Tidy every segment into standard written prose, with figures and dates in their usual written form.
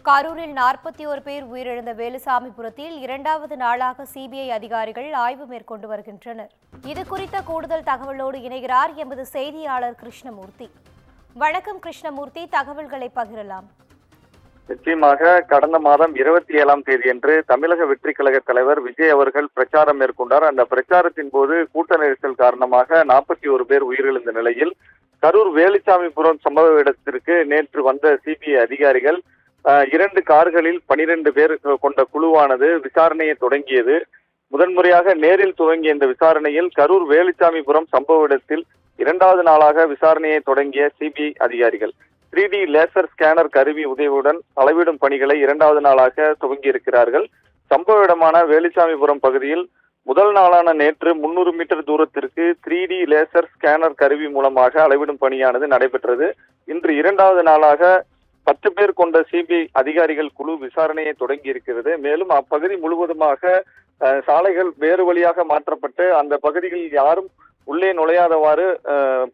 கரூரில் 41 பேர் உயிரிழந்த வேலுசாமிபுரத்தில் இரண்டாவது நாளாக சிபிஐ அதிகாரிகள் ஆய்வு மேற்கொண்டு வருகின்றனர். இது குறித்த கூடுதல் தகவலோடு இணைகிறார் எமது செய்தியாளர் கிருஷ்ணமூர்த்தி. வணக்கம் கிருஷ்ணமூர்த்தி, தகவல்களை பகிரலாம். நிச்சயமாக கடந்த மாதம் 27ஆம் தேதியன்று தமிழக வெற்றி கழக தலைவர் விஜய் அவர்கள் பிரச்சாரம் மேற்கொண்டார். அந்த பிரச்சாரத்தின் போது கூட்ட நெரிசல் காரணமாக 41 பேர் உயிரிழந்த நிலையில் கரூர் வேலுசாமிபுரம் சம்பவ இடத்திற்கு நேற்று வந்த சிபிஐ அதிகாரிகள் 2 கார்களில் 12 பேர் கொண்ட குழுவானது விசாரணையை தொடங்கியது. முதன்முறையாக நேரில் துவங்கிய இந்த விசாரணையில் கரூர் வேலுசாமிபுரம் சம்பவ இடத்தில் இரண்டாவது நாளாக விசாரணையை தொடங்கிய சிபிஐ அதிகாரிகள் 3D லேசர் ஸ்கேனர் கருவி உதவியுடன் அளவிடும் பணிகளை இரண்டாவது நாளாக துவங்கியிருக்கிறார்கள். சம்பவ இடமான வேலுசாமிபுரம் பகுதியில் முதல் நாளான நேற்று 300 மீட்டர் தூரத்திற்கு 3D லேசர் ஸ்கேனர் கருவி மூலமாக அளவிடும் பணியானது நடைபெற்றது. இன்று இரண்டாவது நாளாக 10 பேர் கொண்ட சிபிஐ அதிகாரிகள் குழு விசாரணையை தொடங்கி இருக்கிறது. மேலும் அப்பகுதி முழுவதுமாக சாலைகள் வேறு வழியாக மாற்றப்பட்டு அந்த பகுதிகளில் யாரும் உள்ளே நுழையாதவாறு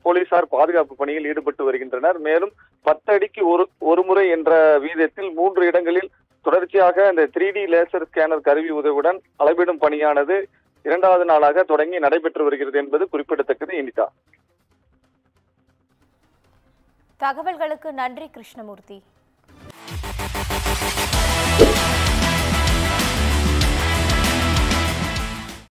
போலீசார் பாதுகாப்பு பணியில் ஈடுபட்டு வருகின்றனர். மேலும் 10 அடிக்கு ஒரு முறை என்ற வீதத்தில் 3 இடங்களில் தொடர்ச்சியாக இந்த 3D லேசர் ஸ்கேனர் கருவி உதவியுடன் அளவிடும் பணியானது இரண்டாவது நாளாக தொடங்கி நடைபெற்று வருகிறது என்பது குறிப்பிடத்தக்கது. இனிதா, தகவல்களுக்கு நன்றி கிருஷ்ணமூர்த்தி.